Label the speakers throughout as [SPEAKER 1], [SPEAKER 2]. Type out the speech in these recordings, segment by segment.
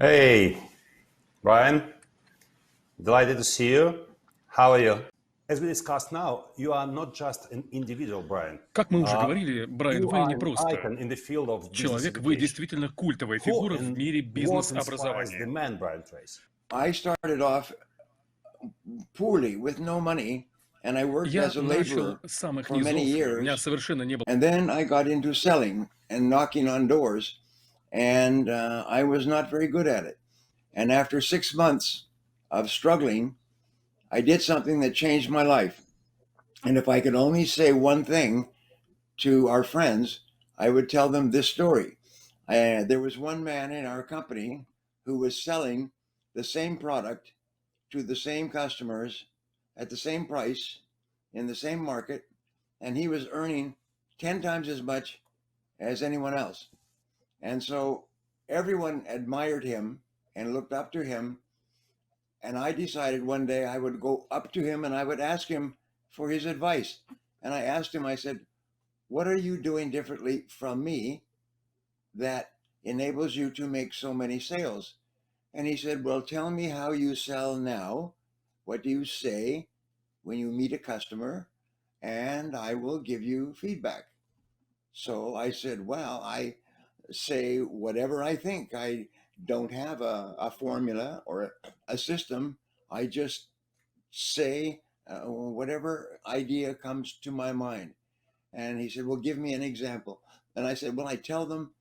[SPEAKER 1] Hey, Brian, delighted to see you. How are you? As we discussed now, you are not just an individual, Brian.
[SPEAKER 2] Как мы уже говорили, Брайан,
[SPEAKER 1] You
[SPEAKER 2] вы
[SPEAKER 1] are
[SPEAKER 2] не
[SPEAKER 1] an
[SPEAKER 2] просто
[SPEAKER 1] icon in the field of business
[SPEAKER 2] человек, вы
[SPEAKER 1] education.
[SPEAKER 2] действительно культовая
[SPEAKER 1] Who
[SPEAKER 2] фигура в
[SPEAKER 1] and
[SPEAKER 2] мире
[SPEAKER 1] what inspires the
[SPEAKER 2] бизнес-образования.
[SPEAKER 1] man, Brian Tracy?
[SPEAKER 3] I started off poorly with no money, and I worked
[SPEAKER 2] Я
[SPEAKER 3] as a
[SPEAKER 2] начал
[SPEAKER 3] laborer
[SPEAKER 2] с самых
[SPEAKER 3] for many
[SPEAKER 2] низов, у меня
[SPEAKER 3] years,
[SPEAKER 2] совершенно не было.
[SPEAKER 3] and then I got into selling and knocking on doors, and I was not very good at it. And after 6 months of struggling, I did something that changed my life. And if I could only say one thing to our friends, I would tell them this story. There was one man in our company who was selling the same product to the same customers at the same price in the same market, and he was earning 10 times as much as anyone else. And so everyone admired him and looked up to him. And I decided one day I would go up to him and I would ask him for his advice. And I asked him, I said, "What are you doing differently from me that enables you to make so many sales?" And he said, "Well, tell me how you sell now. What do you say when you meet a customer? And I will give you feedback." So I said, "Well, I say whatever I think. I don't have a formula or a system. I just say whatever idea comes to my mind." And he said, "Well, give me an example." And I said, "Well, I tell them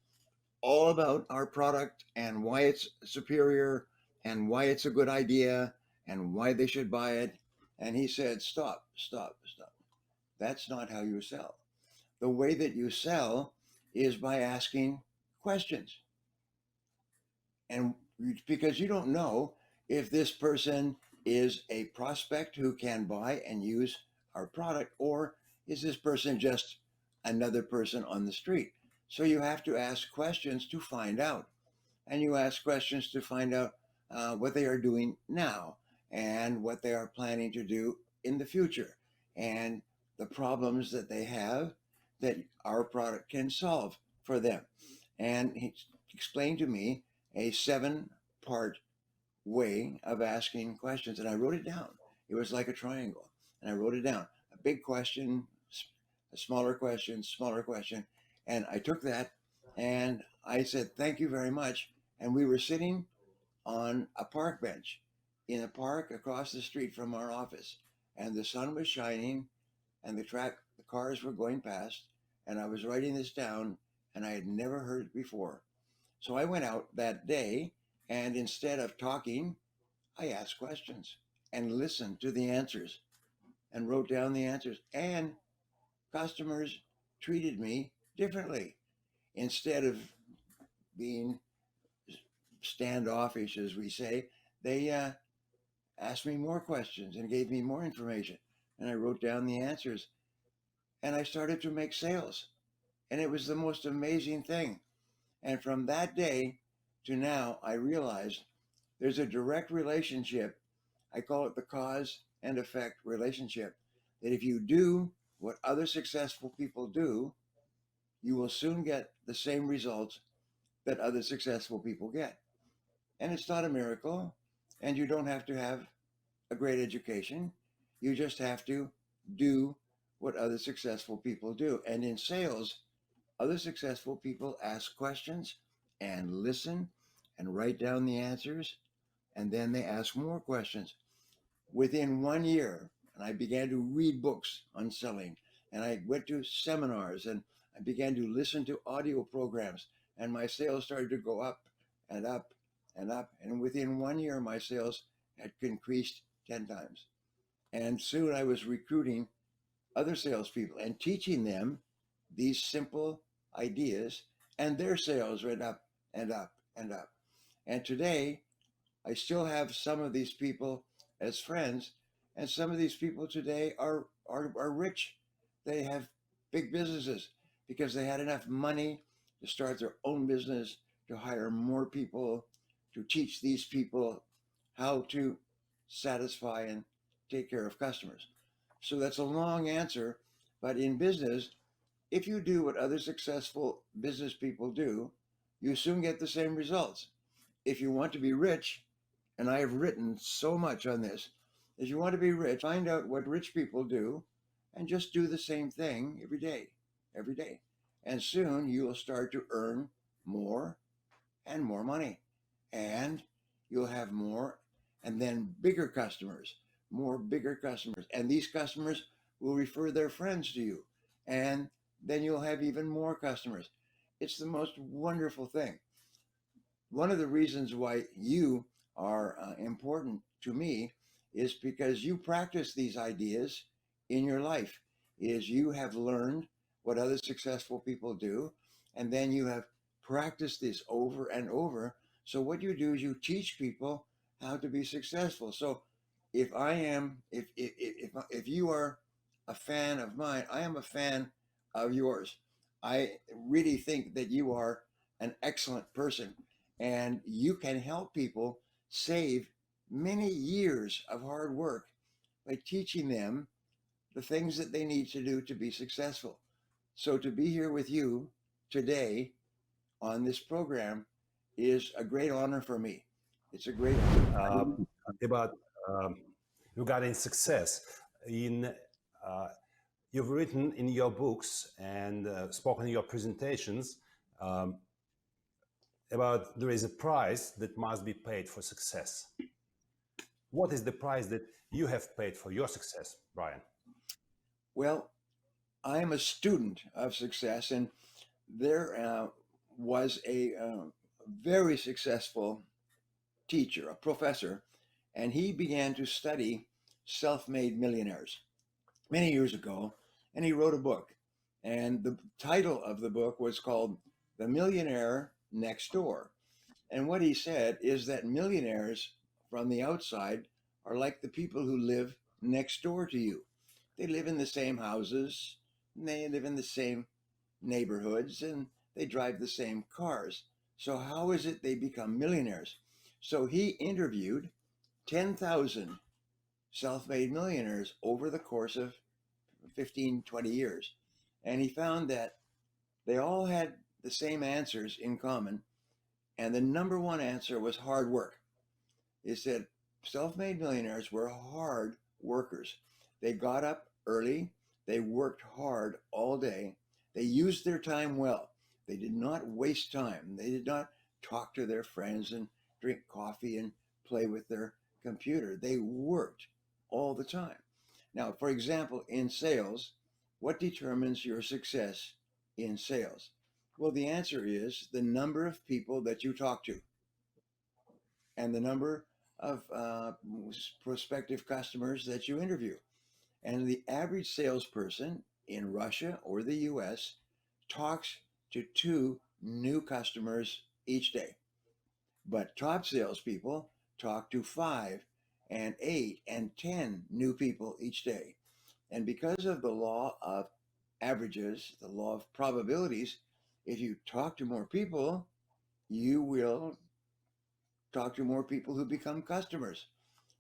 [SPEAKER 3] all about our product and why it's superior and why it's a good idea and why they should buy it." And he said, "Stop, stop, stop. That's not how you sell. The way that you sell is by asking questions. And because you don't know if this person is a prospect who can buy and use our product, or is this person just another person on the street? So you have to ask questions to find out. And you ask questions to find out what they are doing now and what they are planning to do in the future and the problems that they have that our product can solve for them." And he explained to me a 7-part way of asking questions. And I wrote it down. It was like a triangle. And I wrote it down. A big question, a smaller question, smaller question. And I took that and I said, "Thank you very much." And we were sitting on a park bench in a park across the street from our office. And the sun was shining and the cars were going past. And I was writing this down and I had never heard it before. So I went out that day and instead of talking, I asked questions and listened to the answers and wrote down the answers. And customers treated me differently. Instead of being standoffish, as we say, they asked me more questions and gave me more information. And I wrote down the answers and I started to make sales. And it was the most amazing thing. And from that day to now, I realized there's a direct relationship. I call it the cause and effect relationship. That if you do what other successful people do, you will soon get the same results that other successful people get. And it's not a miracle. And you don't have to have a great education. You just have to do what other successful people do. And in sales, other successful people ask questions and listen and write down the answers. And then they ask more questions. Within 1 year, and I began to read books on selling, and I went to seminars, and I began to listen to audio programs, and my sales started to go up and up and up. And within 1 year, my sales had increased 10 times. And soon I was recruiting other salespeople and teaching them these simple ideas, and their sales went up and up and up. And today, I still have some of these people as friends, and some of these people today are rich. They have big businesses because they had enough money to start their own business, to hire more people, to teach these people how to satisfy and take care of customers. So that's a long answer, but in business, if you do what other successful business people do, you soon get the same results. if you want to be rich, and I have written so much on this, if you want to be rich, find out what rich people do and just do the same thing every day. And soon you will start to earn more and more money. And you'll have more and then bigger customers, more bigger customers. And these customers will refer their friends to you. And then you'll have even more customers. It's the most wonderful thing. One of the reasons why you are important to me is because you practice these ideas in your life. Is you have learned what other successful people do, and then you have practiced this over and over. So what you do is you teach people how to be successful. So if you are a fan of mine, I am a fan of yours. I really think that you are an excellent person, and you can help people save many years of hard work by teaching them the things that they need to do to be successful. So to be here with you today on this program is a great honor for me. It's a great honor.
[SPEAKER 1] About regarding success, in you've written in your books and spoken in your presentations about there is a price that must be paid for success. What is the price that you have paid for your success, Brayan?
[SPEAKER 3] Well, I am a student of success, and there was a very successful teacher, a professor, and he began to study self-made millionaires many years ago, and he wrote a book. And the title of the book was called The Millionaire Next Door. And what he said is that millionaires from the outside are like the people who live next door to you. They live in the same houses, and they live in the same neighborhoods, and they drive the same cars. So how is it they become millionaires? So he interviewed 10,000 self-made millionaires over the course of 15, 20 years. And he found that they all had the same answers in common. And the number one answer was hard work. He said self-made millionaires were hard workers. They got up early. They worked hard all day. They used their time well. They did not waste time. They did not talk to their friends and drink coffee and play with their computer. They worked all the time. Now, for example, in sales, what determines your success in sales? Well, the answer is the number of people that you talk to and the number of prospective customers that you interview. And the average salesperson in Russia or the US talks to 2 new customers each day. But top salespeople talk to 5 and 8 and 10 new people each day. And because of the law of averages, the law of probabilities, if you talk to more people, you will talk to more people who become customers.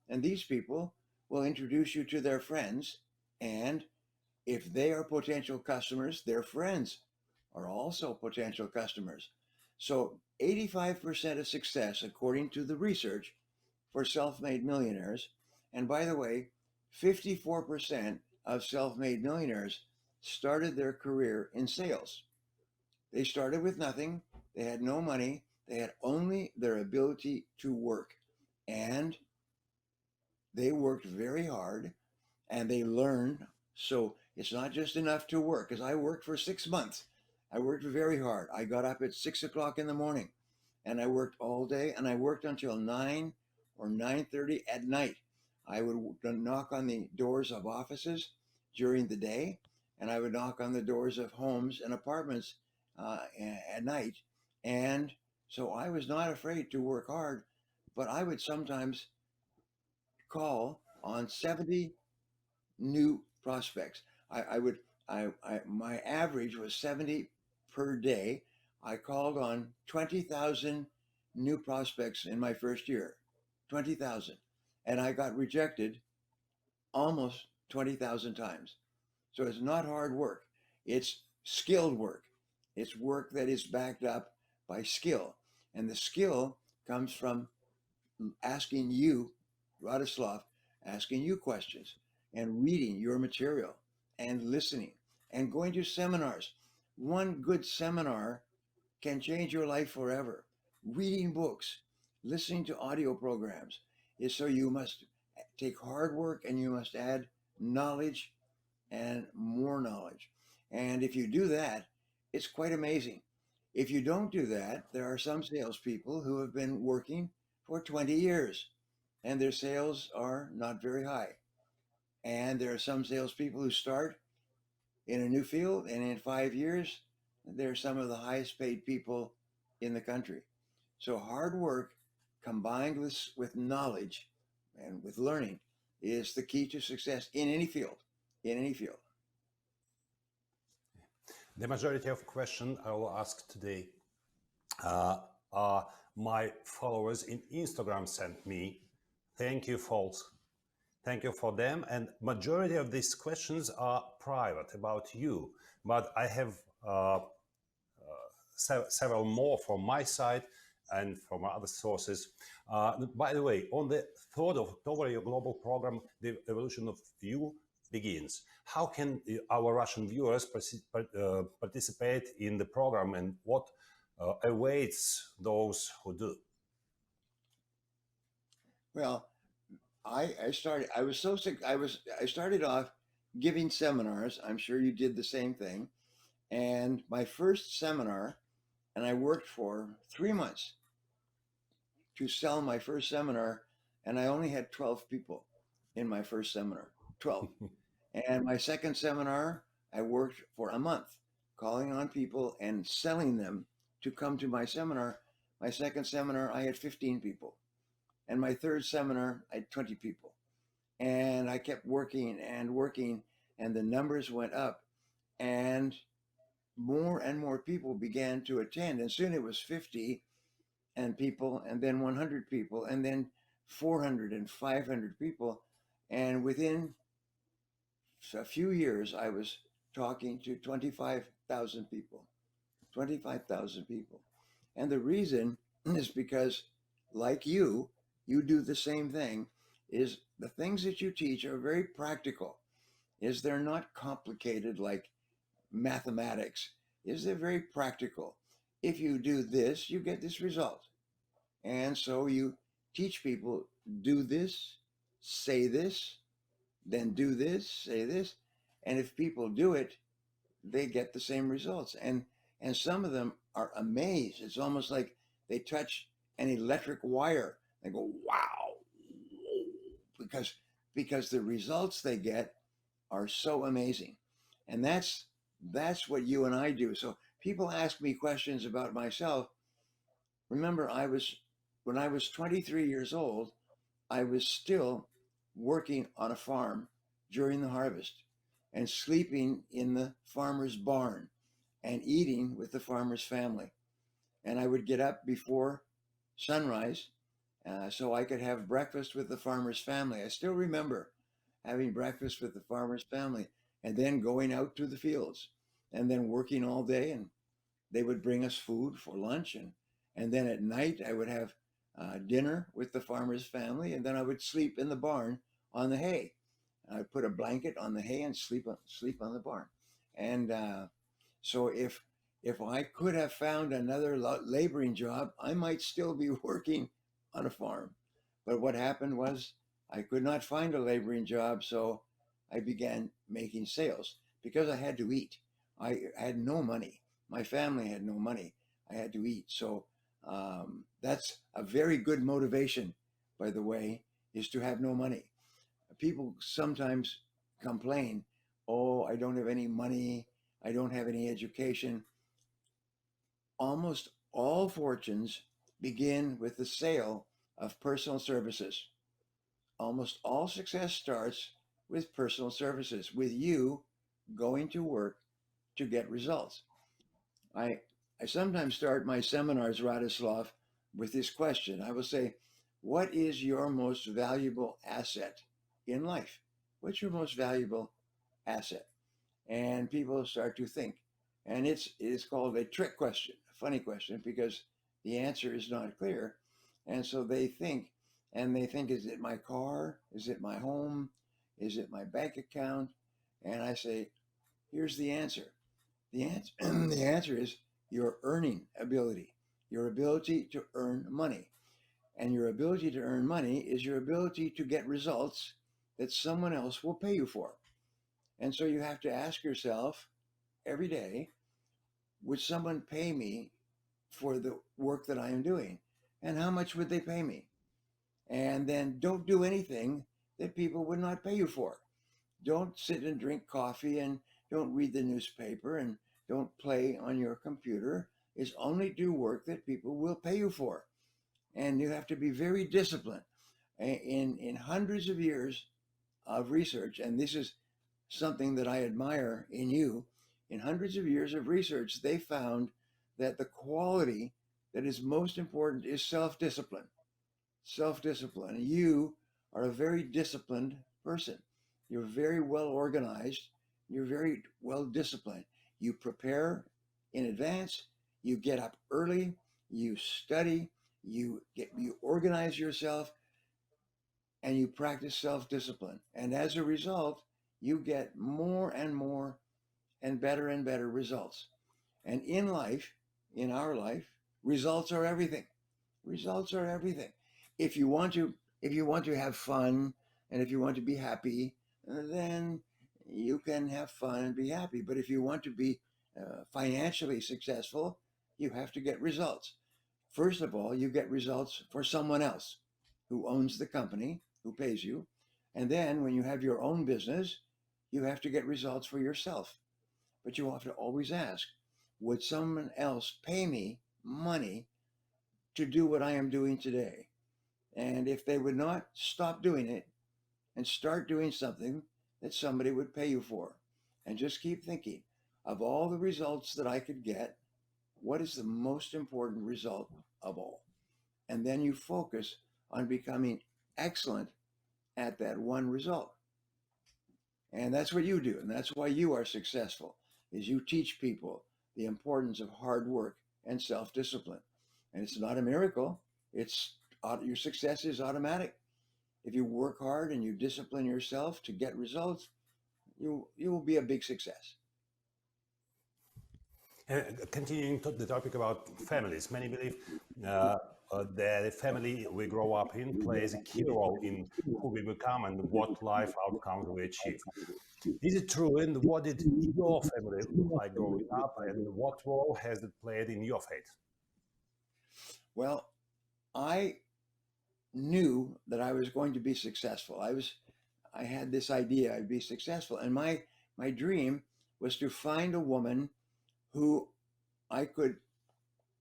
[SPEAKER 3] And these people will introduce you to their friends. And if they are potential customers, their friends are also potential customers. So 85% of success, according to the research for self-made millionaires, and by the way, 54% of self-made millionaires started their career in sales. They started with nothing. They had no money. They had only their ability to work. And they worked very hard and they learned. So it's not just enough to work, because I worked for 6 months. I worked very hard. I got up at 6 o'clock in the morning and I worked all day, and I worked until 9 or 9:30 at night. I would knock on the doors of offices during the day, and I would knock on the doors of homes and apartments at night. And so I was not afraid to work hard, but I would sometimes call on 70 new prospects. My average was 70 per day. I called on 20,000 new prospects in my first year, 20,000. And I got rejected almost 20,000 times. So it's not hard work. It's skilled work. It's work that is backed up by skill. And the skill comes from asking you, Radislav, asking you questions and reading your material and listening and going to seminars. One good seminar can change your life forever. Reading books, listening to audio programs is so you must take hard work and you must add knowledge and more knowledge. And if you do that, it's quite amazing. If you don't do that, there are some salespeople who have been working for 20 years and their sales are not very high. And there are some salespeople who start in a new field, and in 5 years, they're some of the highest paid people in the country. So hard work combined with knowledge and with learning is the key to success in any field. In any field.
[SPEAKER 1] The majority of questions I will ask today are my followers in Instagram sent me. Thank you, folks. Thank you for them. And majority of these questions are private about you, but I have several more from my side and from other sources. By the way, on the 3rd of October, your global program, The Evolution of You, begins. How can our Russian viewers participate in the program, and what awaits those who do?
[SPEAKER 3] Well, I was so sick. I started off giving seminars. I'm sure you did the same thing. And my first seminar, and I worked for 3 months to sell my first seminar, and I only had 12 people in my first seminar. 12. And my second seminar, I worked for a month calling on people and selling them to come to my seminar. My second seminar, I had 15 people. And my third seminar, I had 20 people. And I kept working and working, and the numbers went up, and more people began to attend. And soon it was 50 and people, and then 100 people, and then 400 and 500 people. And within a few years, I was talking to 25,000 people. 25,000 people. And the reason is because, like you do the same thing, is the things that you teach are very practical, is they're not complicated like mathematics, is they're very practical. If you do this, you get this result. And so you teach people, do this, say this, then do this, say this. And if people do it, they get the same results. And some of them are amazed. It's almost like they touch an electric wire. They go, wow, because the results they get are so amazing. And that's what you and I do. So people ask me questions about myself. Remember, when I was 23 years old, I was still working on a farm during the harvest and sleeping in the farmer's barn and eating with the farmer's family. And I would get up before sunrise so I could have breakfast with the farmer's family. I still remember having breakfast with the farmer's family and then going out to the fields and then working all day. And they would bring us food for lunch. And then at night, I would have dinner with the farmer's family. And then I would sleep in the barn on the hay. I'd put a blanket on the hay and sleep on the barn. And so if I could have found another laboring job, I might still be working on a farm. But what happened was I could not find a laboring job, so I began making sales because I had to eat. I had no money. My family had no money. I had to eat. So that's a very good motivation, by the way, is to have no money. People sometimes complain, oh, I don't have any money. I don't have any education. Almost all fortunes begin with the sale of personal services. Almost all success starts with personal services, with you going to work to get results. I sometimes start my seminars, Radislav, with this question. I will say, what is your most valuable asset in life? What's your most valuable asset? And people start to think. And it's called a trick question, a funny question, because the answer is not clear. And so they think, is it my car? Is it my home? Is it my bank account? And I say, here's the answer. The answer, the answer is your earning ability, your ability to earn money. And your ability to earn money is your ability to get results that someone else will pay you for. And so you have to ask yourself every day, would someone pay me for the work that I am doing? And how much would they pay me? And then don't do anything that people would not pay you for. Don't sit and drink coffee and don't read the newspaper and don't play on your computer. Is only do work that people will pay you for. And you have to be very disciplined. In hundreds of years of research, and this is something that I admire in you, in hundreds of years of research, they found that the quality that is most important is self-discipline. Self-discipline. You are a very disciplined person. You're very well organized. You're very well disciplined. You prepare in advance. You get up early. You study. You organize yourself, and you practice self-discipline. And as a result, you get more and more and better results. And in life, in our life, results are everything. Results are everything. If you want to, if you want to have fun and if you want to be happy, then you can have fun and be happy. But if you want to be financially successful, you have to get results. First of all, you get results for someone else who owns the company, who pays you. And then when you have your own business, you have to get results for yourself. But you have to always ask, would someone else pay me money to do what I am doing today? And if they would not, stop doing it and start doing something that somebody would pay you for. And just keep thinking of all the results that I could get, what is the most important result of all? And then you focus on becoming excellent at that one result. And that's what you do. And that's why you are successful, is you teach people the importance of hard work and self-discipline. And it's not a miracle. It's your success is automatic. If you work hard and you discipline yourself to get results, you will be a big success.
[SPEAKER 1] Continuing to the topic about families, many believe that the family we grow up in plays a key role in who we become and what life outcomes we achieve. Is it true? And what did your family look like growing up, and what role has it played in your fate?
[SPEAKER 3] Well, I knew that I was going to be successful. I had this idea I'd be successful, and my dream was to find a woman who I could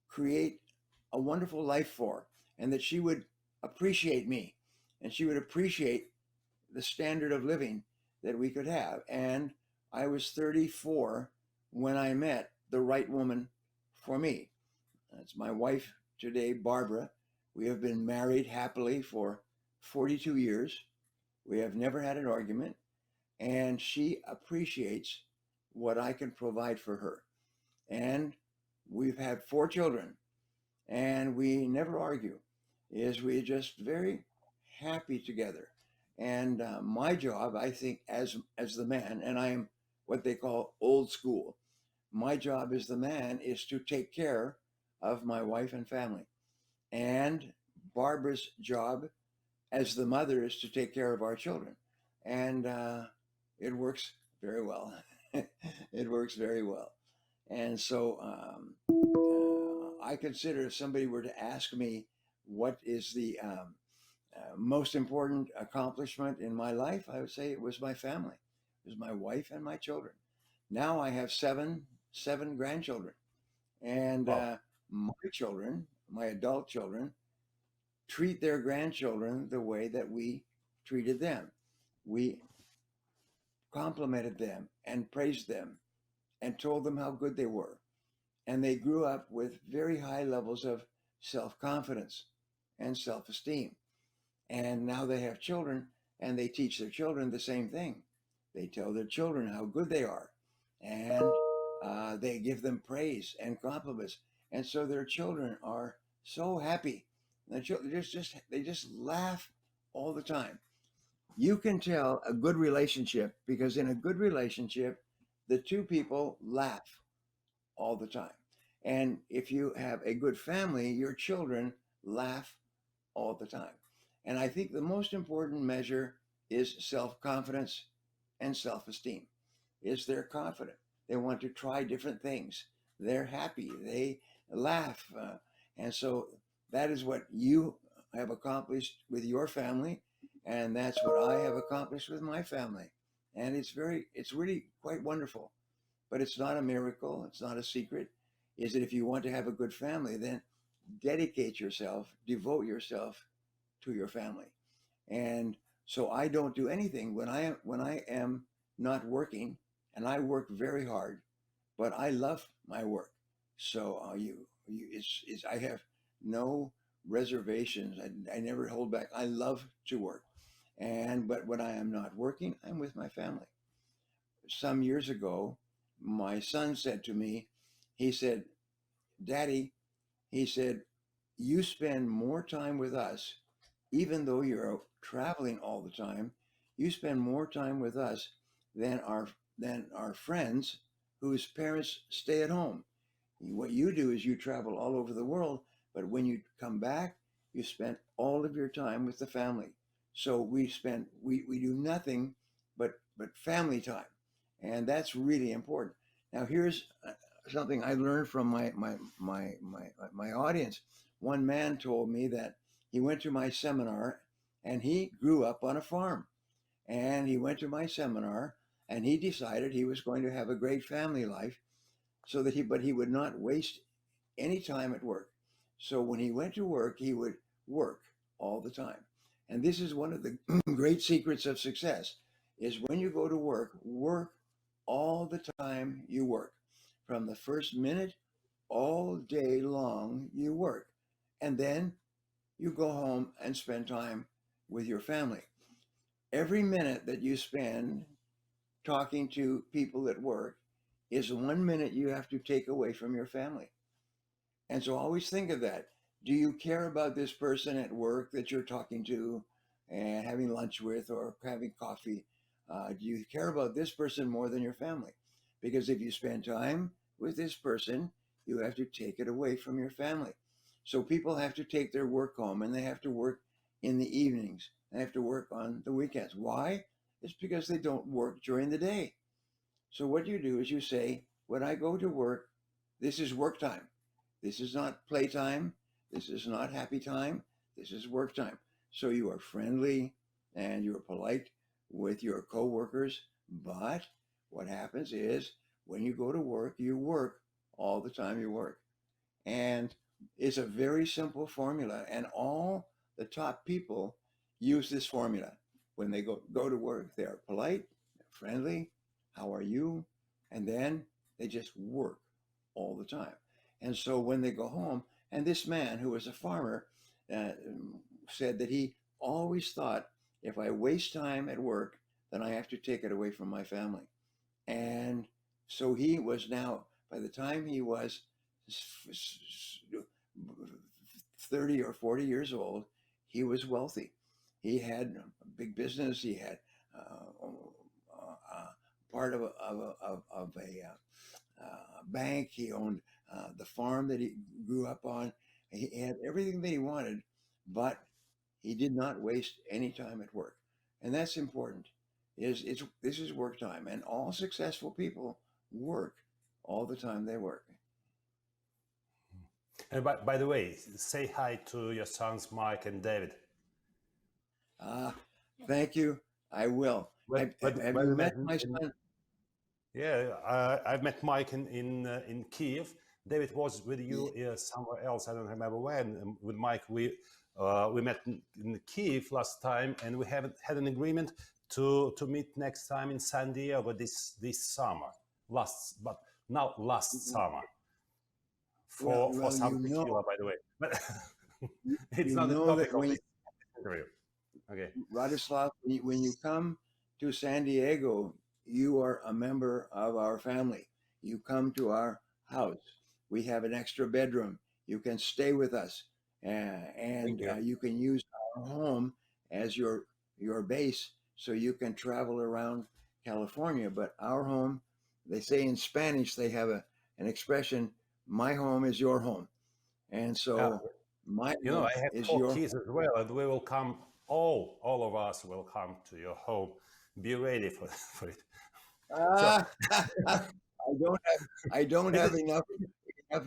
[SPEAKER 3] create a wonderful life for, and that she would appreciate me, and she would appreciate the standard of living that we could have. And I was 34 when I met the right woman for me. That's my wife today, Barbara. We have been married happily for 42 years. We have never had an argument, and she appreciates what I can provide for her. And we've had 4 children, and we never argue. Is we just very happy together. And my job, I think, as the man, and I am what they call old school. My job as the man is to take care of my wife and family. And Barbara's job as the mother is to take care of our children. And it works very well. It works very well. And so I consider if somebody were to ask me what is the most important accomplishment in my life, I would say it was my family. It was my wife and my children. Now I have seven grandchildren. And
[SPEAKER 1] Wow.
[SPEAKER 3] my children, my adult children, treat their grandchildren the way that we treated them. We complimented them and praised them and told them how good they were. And they grew up with very high levels of self-confidence and self-esteem. And now they have children, and they teach their children the same thing. They tell their children how good they are, and they give them praise and compliments. And so their children are so happy And the children they just laugh all the time. You can tell a good relationship because in a good relationship, the two people laugh all the time. And if you have a good family, your children laugh all the time. And I think the most important measure is self-confidence and self-esteem. Is they're confident. They want to try different things. They're happy. They laugh. And so that is what you have accomplished with your family. And that's what I have accomplished with my family. And it's really quite wonderful. But it's not a miracle. It's not a secret. Is that if you want to have a good family, then dedicate yourself, devote yourself to your family. And so I don't do anything when I am not working, and I work very hard, but I love my work. So it's I have no reservations. I never hold back. I love to work, and but when I am not working, I'm with my family. Some years ago, my son said to me, he said, "Daddy," he said, "you spend more time with us even though you're traveling all the time, you spend more time with us than our friends whose parents stay at home. What you do is you travel all over the world, but when you come back, you spend all of your time with the family. So we do nothing but family time, and that's really important. Now here's something I learned from my audience. One man told me that he went to my seminar and he grew up on a farm. And he went to my seminar and he decided he was going to have a great family life but he would not waste any time at work. So when he went to work, he would work all the time. And this is one of the great secrets of success is when you go to work all the time you work. From the first minute all day long you work. And then you go home and spend time with your family. Every minute that you spend talking to people at work is 1 minute you have to take away from your family. And so always think of that. Do you care about this person at work that you're talking to and having lunch with or having coffee? Do you care about this person more than your family? Because if you spend time with this person, you have to take it away from your family. So people have to take their work home and they have to work in the evenings. They have to work on the weekends. Why? It's because they don't work during the day. So what you do is you say, when I go to work, this is work time. This is not playtime. This is not happy time. This is work time. So you are friendly and you're polite with your coworkers. But what happens is when you go to work, you work all the time you work. And it's a very simple formula. And all the top people use this formula. When they go to work, they are polite, they're friendly. How are you? And then they just work all the time. And so when they go home, and this man who was a farmer uh, said that he always thought, if I waste time at work, then I have to take it away from my family. And so he was now, by the time he was 30 or 40 years old, he was wealthy. He had a big business. He had part of a bank. He owned the farm that he grew up on. He had everything that he wanted, but he did not waste any time at work. And that's important. This is work time, and all successful people work all the time they work.
[SPEAKER 1] And by the way, say hi to your sons, Mike and David.
[SPEAKER 3] Thank you. I will. Have
[SPEAKER 1] But
[SPEAKER 3] you met my son?
[SPEAKER 1] yeah, I've met Mike in Kiev. David was with you somewhere else. I don't remember when. With Mike, we met in Kiev last time, and we haven't had an agreement to meet next time in San Diego this summer. Last summer for some tequila, by the way. But it's not the topic of this interview. Okay.
[SPEAKER 3] Radislav, when you come to San Diego, you are a member of our family. You come to our house. We have an extra bedroom. You can stay with us.
[SPEAKER 1] Thank
[SPEAKER 3] and
[SPEAKER 1] you.
[SPEAKER 3] you can use our home as your base, so you can travel around California. But our home, they say in Spanish, they have an expression: "My home is your home," and
[SPEAKER 1] Uh,
[SPEAKER 3] so my
[SPEAKER 1] I
[SPEAKER 3] home
[SPEAKER 1] have
[SPEAKER 3] is
[SPEAKER 1] four
[SPEAKER 3] your
[SPEAKER 1] kids as well, and we will come. All of us will come to your home. Be ready for for it. So
[SPEAKER 3] home. I don't
[SPEAKER 1] it
[SPEAKER 3] have
[SPEAKER 1] is.
[SPEAKER 3] enough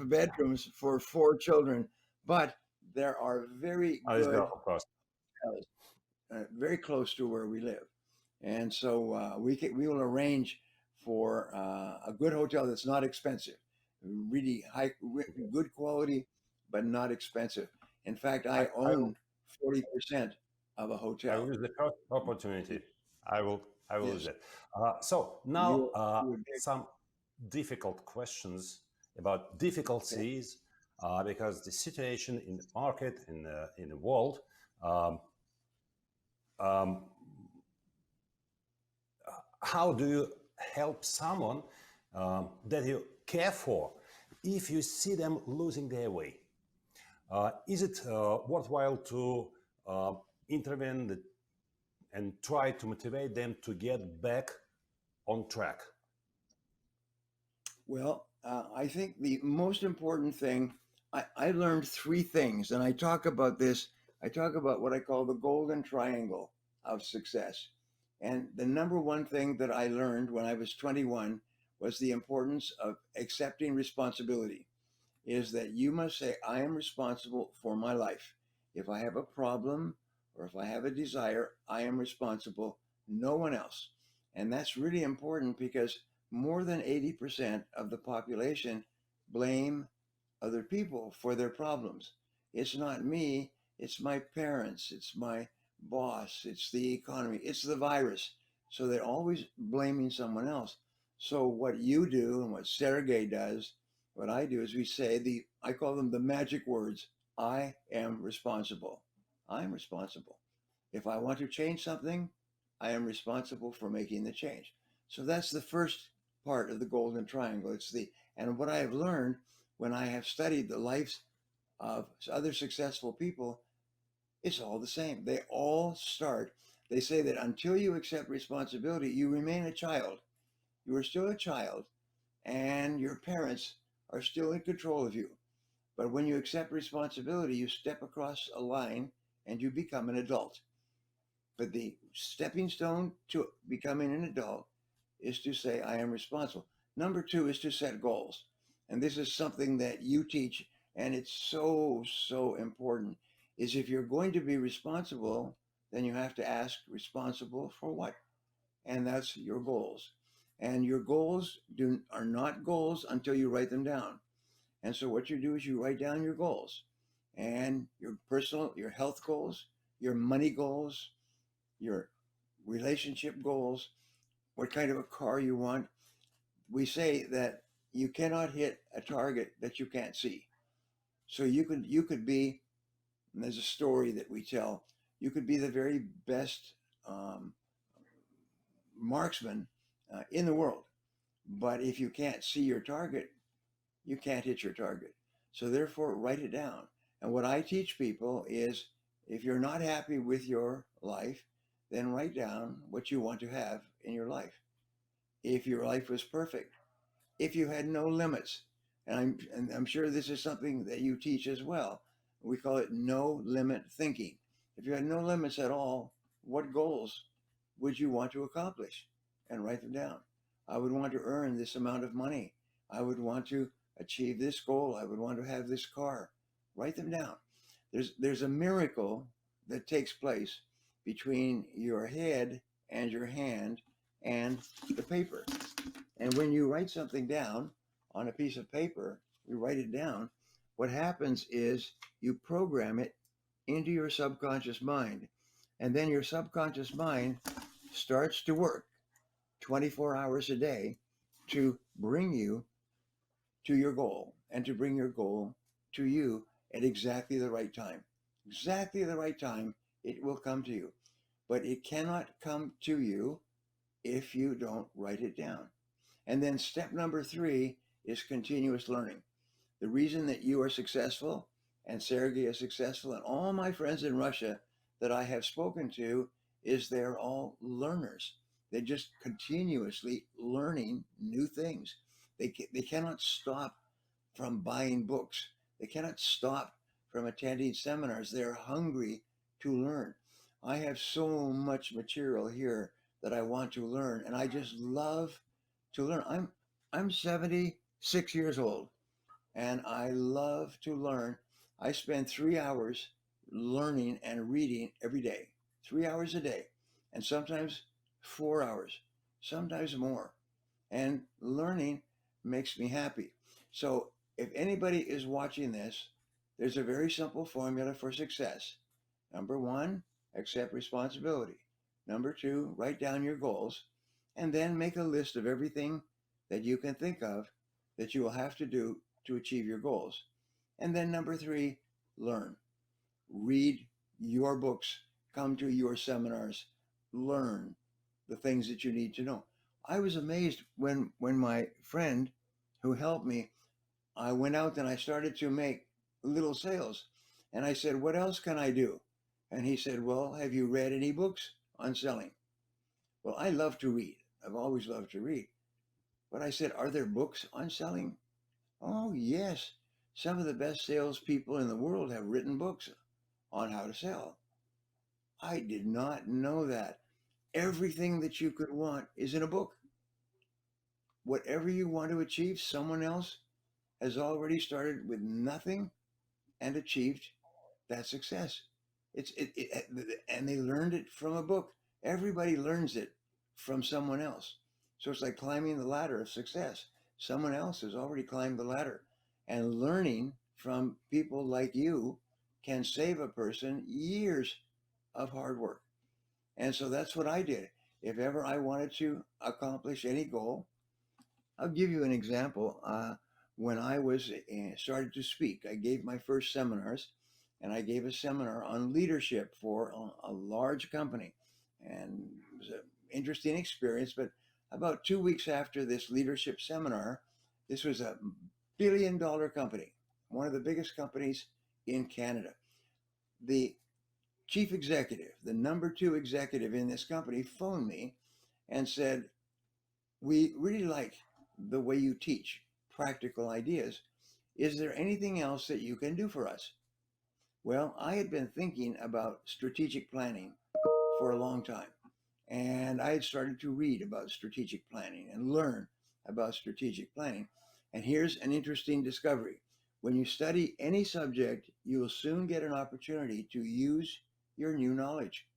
[SPEAKER 3] bedrooms for 4 children, but there are very
[SPEAKER 1] It's
[SPEAKER 3] good
[SPEAKER 1] well, of course.
[SPEAKER 3] hotels, very close to where we live, and so we will arrange for a good hotel that's not expensive, really good quality, but not expensive. In fact,
[SPEAKER 1] I,
[SPEAKER 3] I
[SPEAKER 1] I will.
[SPEAKER 3] own 40% of a
[SPEAKER 1] I will
[SPEAKER 3] hotel.
[SPEAKER 1] use the first opportunity. I will. I will use
[SPEAKER 3] Yes,
[SPEAKER 1] it. So now
[SPEAKER 3] you would.
[SPEAKER 1] some difficult questions about
[SPEAKER 3] Okay.
[SPEAKER 1] difficulties, because the situation in the market in the world. Um, um, how do you help someone that you care for if you see them losing their way? Is it worthwhile to intervene and try to motivate them to get back on track?
[SPEAKER 3] Well, I think the most important thing, I learned three things, and I talk about this. I talk about what I call the golden triangle of success. And the number one thing that I learned when I was 21 was the importance of accepting responsibility. Is that you must say, I am responsible for my life. If I have a problem or if I have a desire, I am responsible, no one else. And that's really important because more than 80% of the population blame other people for their problems. It's not me, it's my parents, it's my boss, it's the economy, it's the virus. So they're always blaming someone else. So what you do and what Sergey does, what I do is we say I call them the magic words. I am responsible. I'm responsible. If I want to change something, I am responsible for making the change. So that's the first part of the golden triangle. And what I have learned when I have studied the lives of other successful people, it's all the same. They all start. They say that until you accept responsibility, you remain a child. You are still a child, and your parents are still in control of you. But when you accept responsibility, you step across a line and you become an adult. But the stepping stone to becoming an adult is to say, I am responsible. Number two is to set goals. And this is something that you teach, and it's so, so important. Is if you're going to be responsible, then you have to ask, responsible for what? And that's your goals. And your goals are not goals until you write them down. And so what you do is you write down your goals and your personal, your health goals, your money goals, your relationship goals, what kind of a car you want. We say that you cannot hit a target that you can't see. So you could be, and there's a story that we tell, you could be the very best um, marksman in the world, but if you can't see your target, you can't hit your target. So therefore, write it down. And what I teach people is, if you're not happy with your life, then write down what you want to have in your life. If your life was perfect, if you had no limits, and I'm sure this is something that you teach as well. We call it no limit thinking. If you had no limits at all, what goals would you want to accomplish? And write them down. I would want to earn this amount of money. I would want to achieve this goal. I would want to have this car. Write them down. There's a miracle that takes place between your head and your hand and the paper. And when you write something down on a piece of paper, you write it down, what happens is you program it into your subconscious mind. And then your subconscious mind starts to work 24 hours a day to bring you to your goal and to bring your goal to you at exactly the right time. Exactly the right time, it will come to you. But it cannot come to you if you don't write it down. And then step number three is continuous learning. The reason that you are successful and Sergey is successful, and all my friends in Russia that I have spoken to is they're all learners. They're just continuously learning new things. They cannot stop from buying books. They cannot stop from attending seminars. They're hungry to learn. I have so much material here that I want to learn, and I just love to learn. I'm 76 years old, and I love to learn. I spend 3 hours learning and reading every day, 3 hours a day, and sometimes 4 hours, sometimes more. And learning makes me happy. So if anybody is watching this, there's a very simple formula for success. Number one, accept responsibility. Number two, write down your goals, and then make a list of everything that you can think of that you will have to do to achieve your goals. And then number three, learn. Read your books, come to your seminars, learn the things that you need to know. I was amazed when my friend who helped me, I went out and I started to make little sales. And I said, "What else can I do?" And he said, "Well, have you read any books on selling?" Well, I love to read. I've always loved to read. But I said, "Are there books on selling?" "Oh, yes. Some of the best salespeople in the world have written books on how to sell." I did not know that. Everything that you could want is in a book. Whatever you want to achieve, someone else has already started with nothing and achieved that success. And they learned it from a book. Everybody learns it from someone else. So it's like climbing the ladder of success. Someone else has already climbed the ladder, and learning from people like you can save a person years of hard work. And so that's what I did. If ever I wanted to accomplish any goal, I'll give you an example. When I was started to speak, I gave my first seminars, and I gave a seminar on leadership for a large company, and it was an interesting experience. But about 2 weeks after this leadership seminar, this was a billion-dollar company, one of the biggest companies in Canada. The chief executive, the number two executive in this company, phoned me and said, "We really like the way you teach practical ideas. Is there anything else that you can do for us?" Well, I had been thinking about strategic planning for a long time, and I had started to read about strategic planning and learn about strategic planning. And here's an interesting discovery. When you study any subject, you will soon get an opportunity to use your new knowledge.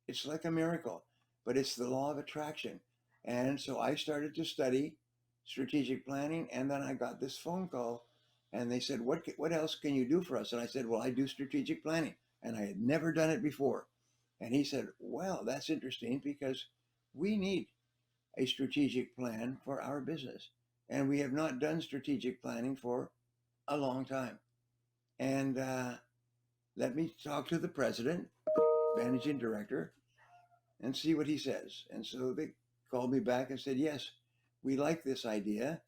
[SPEAKER 3] It's like a miracle, but it's the law of attraction. And so I started to study strategic planning, and then I got this phone call, and they said, "What else can you do for us?" And I said, "Well, I do strategic planning," and I had never done it before. And he said, "Well, that's interesting because we need a strategic plan for our business, and we have not done strategic planning for a long time. And let me talk to the president, managing director, and see what he says." And so they called me back and said, "Yes, we like this idea.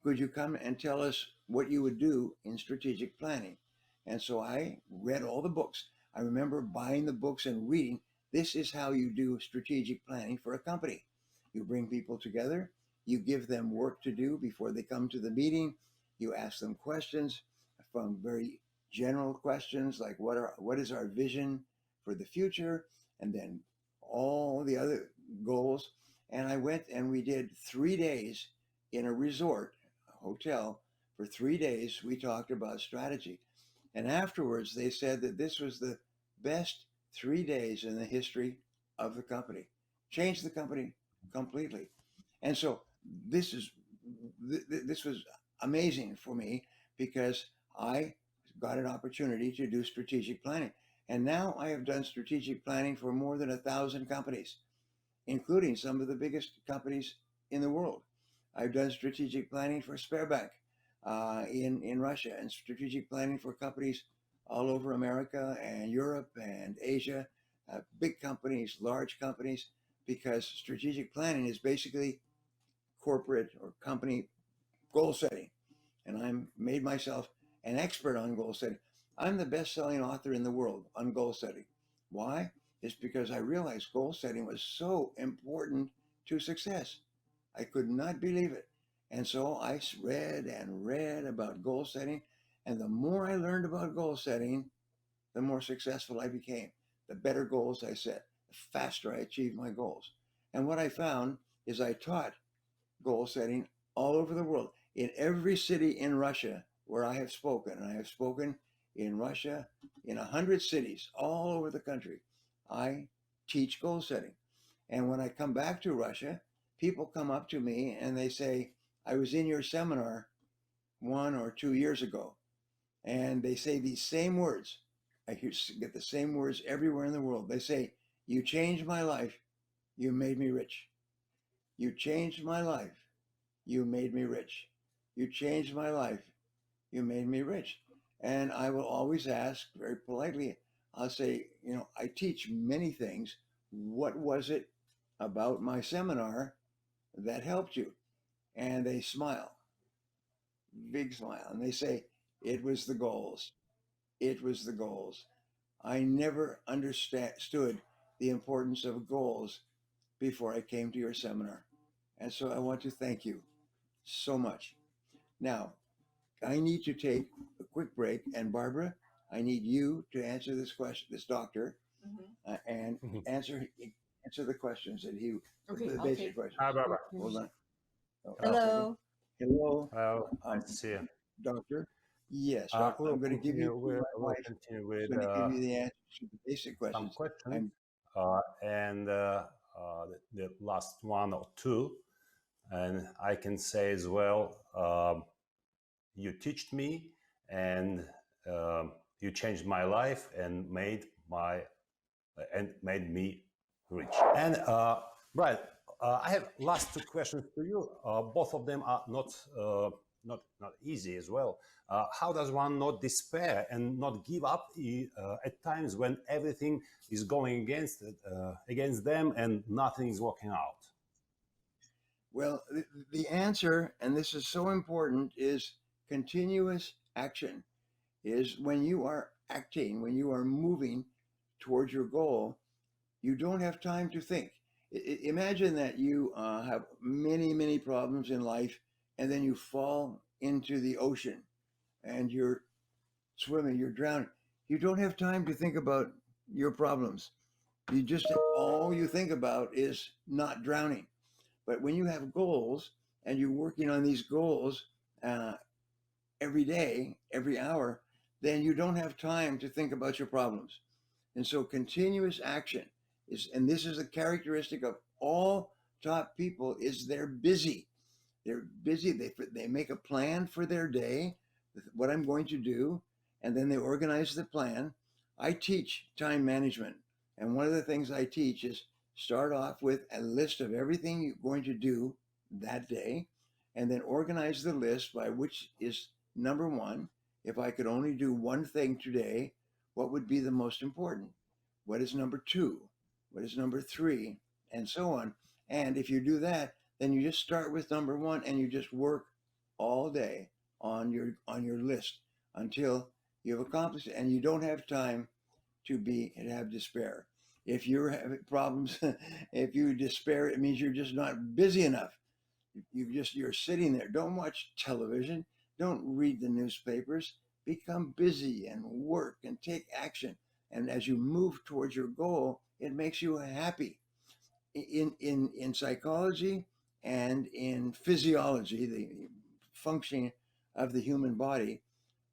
[SPEAKER 3] Could you come and tell us what you would do in strategic planning?" And so I read all the books. I remember buying the books and reading, "This is how you do strategic planning for a company. You bring people together, you give them work to do before they come to the meeting, you ask them questions, from very general questions like what is our vision for the future, and then all the other goals." And I went and we did 3 days in a resort, a hotel. For 3 days, we talked about strategy. And afterwards, they said that this was the best 3 days in the history of the company. Changed the company completely. And so this is this was amazing for me because I got an opportunity to do strategic planning. And now I have done strategic planning for more than 1,000 companies, including some of the biggest companies in the world. I've done strategic planning for Sberbank in Russia, and strategic planning for companies all over America and Europe and Asia, big companies, large companies, because strategic planning is basically corporate or company goal setting. And I'm made myself an expert on goal setting. I'm the best-selling author in the world on goal setting. Why? It's because I realized goal setting was so important to success. I could not believe it. And so I read and read about goal setting. And the more I learned about goal setting, the more successful I became. The better goals I set, the faster I achieved my goals. And what I found is I taught goal setting all over the world. In every city in Russia where I have spoken, and I have spoken in Russia in 100 cities all over the country, I teach goal setting. And when I come back to Russia, people come up to me and they say, I was in your seminar 1 or 2 years ago. And they say these same words. Get the same words everywhere in the world. They say, you changed my life. You made me rich. You changed my life. You made me rich. You changed my life. You made me rich. And I will always ask very politely, I'll say, I teach many things. What was it about my seminar that helped you? And they smile, big smile. And they say, it was the goals. It was the goals. I never understood the importance of goals before I came to your seminar. And so I want to thank you so much. Now, I need to take a quick break. And Barbara, I need you to answer this question, this doctor, and
[SPEAKER 1] Mhm.
[SPEAKER 3] answer the questions that he,
[SPEAKER 2] Okay,
[SPEAKER 3] the
[SPEAKER 2] I'll
[SPEAKER 3] basic
[SPEAKER 2] take.
[SPEAKER 3] questions.
[SPEAKER 1] Hi, Barbara.
[SPEAKER 3] Hold on. Oh,
[SPEAKER 1] Hello.
[SPEAKER 2] Hello.
[SPEAKER 3] Hello,
[SPEAKER 1] Well, nice to see you.
[SPEAKER 3] doctor. Yes, I'm
[SPEAKER 1] We'll
[SPEAKER 3] going to give you.
[SPEAKER 1] continue with
[SPEAKER 3] My wife is going to give you the answers to the basic
[SPEAKER 1] some
[SPEAKER 3] questions.
[SPEAKER 1] questions, and the last one or two. And I can say as well, you taught me, and you changed my life and made me rich. And Brian, I have last two questions to you. Both of them are not easy as well. How does one not despair and not give up at times when everything is going against them and nothing is working out?
[SPEAKER 3] Well, the answer, and this is so important, is continuous action. Is when you are acting, when you are moving towards your goal, you don't have time to think. Imagine that you have many, many problems in life, and then you fall into the ocean and you're swimming, you're drowning. You don't have time to think about your problems. You just, all you think about is not drowning. But when you have goals and you're working on these goals uh, every day, every hour, then you don't have time to think about your problems. And so continuous action is, and this is a characteristic of all top people, is they're busy. They're busy. They make a plan for their day, what I'm going to do, and then they organize the plan. I teach time management. And one of the things I teach is start off with a list of everything you're going to do that day, and then organize the list by which is number one. If I could only do one thing today, what would be the most important? What is number two? What is number three? And so on. And if you do that, then you just start with number one and you just work all day on your list until you've accomplished it. And you don't have time to have despair. If you're having problems, if you despair, it means you're just not busy enough. You're sitting there. Don't watch television. Don't read the newspapers. Become busy and work and take action. And as you move towards your goal, it makes you happy. In psychology and in physiology, the functioning of the human body,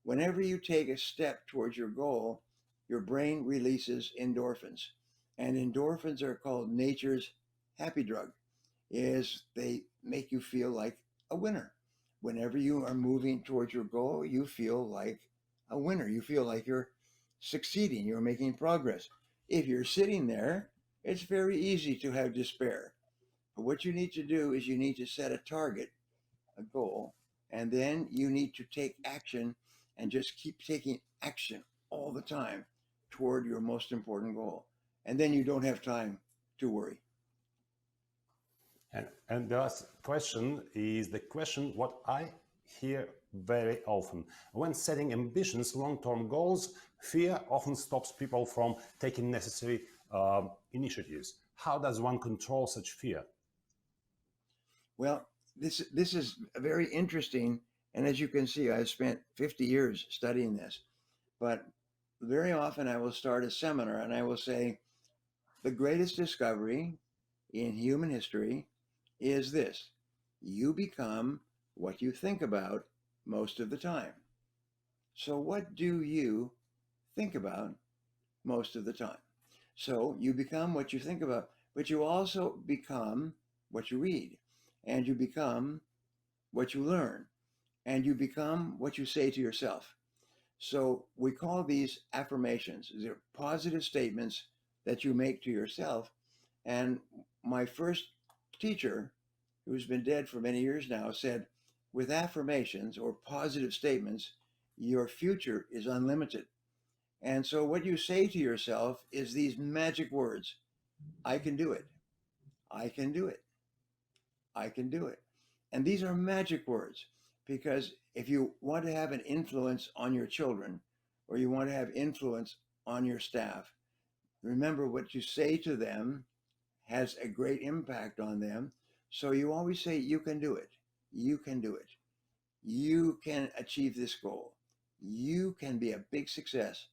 [SPEAKER 3] whenever you take a step towards your goal, your brain releases endorphins. And endorphins are called nature's happy drug, is they make you feel like a winner. Whenever you are moving towards your goal, you feel like a winner. You feel like you're succeeding, you're making progress. If you're sitting there, it's very easy to have despair. But what you need to do is you need to set a target, a goal, and then you need to take action and just keep taking action all the time toward your most important goal. And then you don't have time to worry.
[SPEAKER 1] And the last question is the question what I hear very often. When setting ambitious long-term goals, fear often stops people from taking necessary initiatives. How does one control such fear?
[SPEAKER 3] Well, this is very interesting, and as you can see, I've spent 50 years studying this. But very often I will start a seminar and I will say, the greatest discovery in human history is this: you become what you think about most of the time. So, what do you think about most of the time? So, you become what you think about, but you also become what you read, and you become what you learn, and you become what you say to yourself. So we call these affirmations. They're positive statements that you make to yourself. And my first teacher, who's been dead for many years now, said, with affirmations or positive statements, your future is unlimited. And so what you say to yourself is these magic words: I can do it. I can do it. I can do it. And these are magic words, because if you want to have an influence on your children or you want to have influence on your staff, remember what you say to them has a great impact on them. So you always say, you can do it. You can do it. You can achieve this goal. You can be a big success.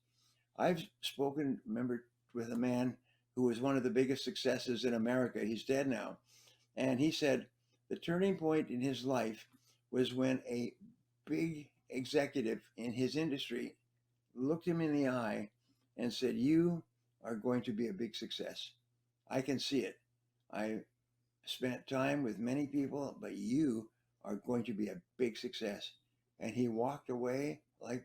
[SPEAKER 3] I've spoken, remember, with a man who was one of the biggest successes in America. He's dead now. And he said the turning point in his life was when a big executive in his industry looked him in the eye and said, you are going to be a big success. I can see it. I spent time with many people, but you are going to be a big success. And he walked away like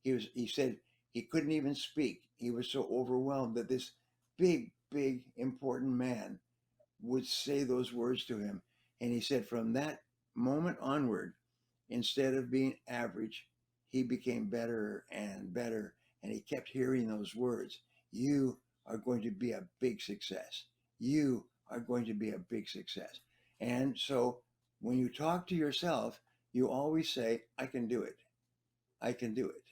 [SPEAKER 3] he said he couldn't even speak. He was so overwhelmed that this big, important man would say those words to him. And he said from that moment onward, instead of being average, he became better and better. And he kept hearing those words: you are going to be a big success. You are going to be a big success. And so when you talk to yourself, you always say, I can do it. I can do it.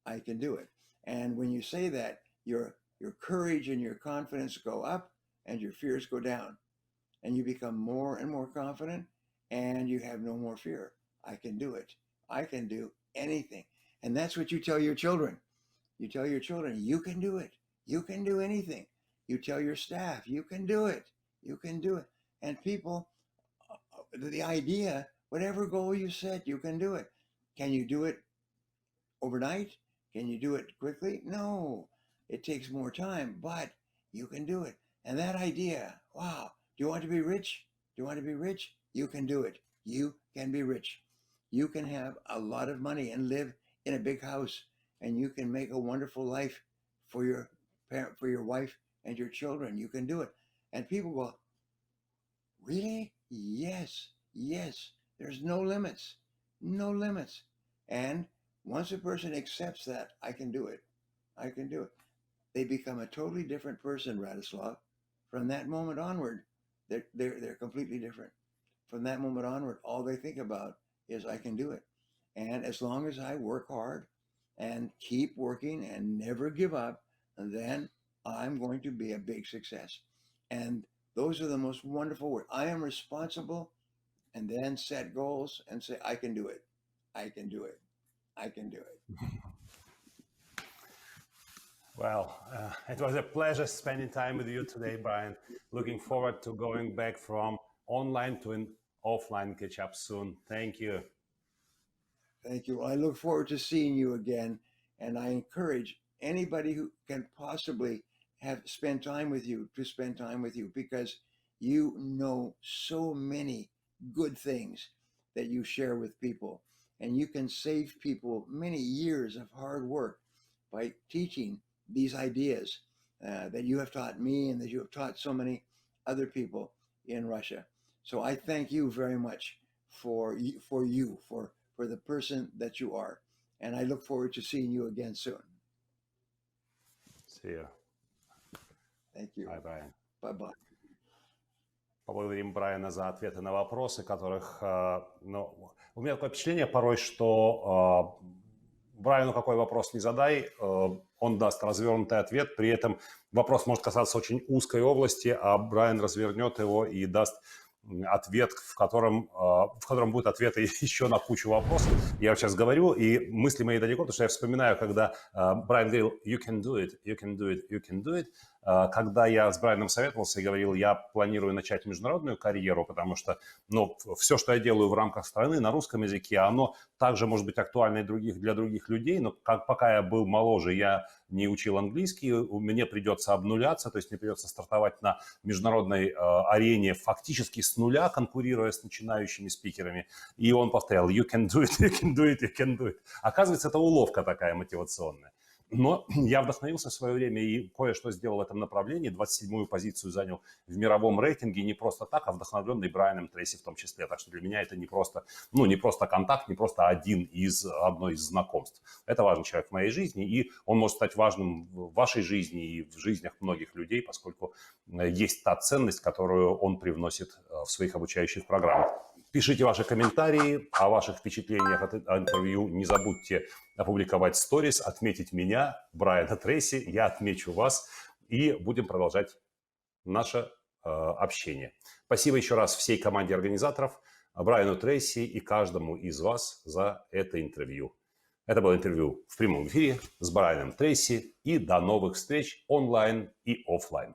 [SPEAKER 3] I can do it. And when you say that, your courage and your confidence go up and your fears go down, and you become more and more confident, and you have no more fear. I can do it. I can do anything. And that's what you tell your children. You tell your children, you can do it. You can do anything. You tell your staff, you can do it. You can do it. And people, the idea, whatever goal you set, you can do it. Can you do it overnight? Can you do it quickly? No, it takes more time, but you can do it. And that idea, wow, do you want to be rich? Do you want to be rich? You can do it. You can be rich. You can have a lot of money and live in a big house, and you can make a wonderful life for your parent, for your wife and your children. You can do it. And people go, really? Yes, yes. There's no limits. No limits. And once a person accepts that, I can do it. I can do it. They become a totally different person, Radislav. From that moment onward, they're completely different. From that moment onward, all they think about is I can do it. And as long as I work hard and keep working and never give up, then I'm going to be a big success. And those are the most wonderful words. I am responsible, and then set goals and say, I can do it. I can do it. I can do it.
[SPEAKER 1] Well, it was a pleasure spending time with you today, Brayan. Looking forward to going back from online to an offline catch up soon. Thank you.
[SPEAKER 3] Thank you. I look forward to seeing you again. And I encourage anybody who can possibly have spend time with you to spend time with you, because you know so many good things that you share with people. And you can save people many years of hard work by teaching these ideas that you have taught me and that you have taught so many other people in Russia. So I thank you very much for the person that you are. And I look forward to seeing you again soon.
[SPEAKER 1] See you.
[SPEAKER 3] Thank you.
[SPEAKER 1] Bye bye.
[SPEAKER 3] Bye bye.
[SPEAKER 1] Поблагодарим Брайана за ответы на вопросы, которых, ну, у меня такое впечатление порой, что Брайану какой вопрос не задай, он даст развернутый ответ, при этом вопрос может касаться очень узкой области, а Брайан развернет его и даст ответ, в котором будут ответы еще на кучу вопросов. Я сейчас говорю, и мысли мои далеко, потому что я вспоминаю, когда Брайан говорил «you can do it, you can do it, you can do it», когда я с Брайаном советовался и говорил, я планирую начать международную карьеру, потому что все, что я делаю в рамках страны на русском языке, оно также может быть актуально и для других людей, но пока я был моложе, я не учил английский, мне придется обнуляться, то есть мне придется стартовать на международной арене фактически с нуля, конкурируя с начинающими спикерами. И он повторял «you can do it, you can do it, you can do it». Оказывается, это уловка такая мотивационная. Но я вдохновился в свое время и кое-что сделал в этом направлении. 27-ю позицию занял в мировом рейтинге не просто так, а вдохновленный Брайаном Трейси в том числе. Так что для меня это не просто контакт, не просто одно из знакомств. Это важный человек в моей жизни, и он может стать важным в вашей жизни и в жизнях многих людей, поскольку есть та ценность, которую он привносит в своих обучающих программах. Пишите ваши комментарии о ваших впечатлениях от интервью. Не забудьте опубликовать сторис, отметить меня, Брайана Трейси. Я отмечу вас и будем продолжать наше общение. Спасибо еще раз всей команде организаторов, Брайану Трейси и каждому из вас за это интервью. Это было интервью в прямом эфире с Брайаном Трейси. И до новых встреч онлайн и офлайн.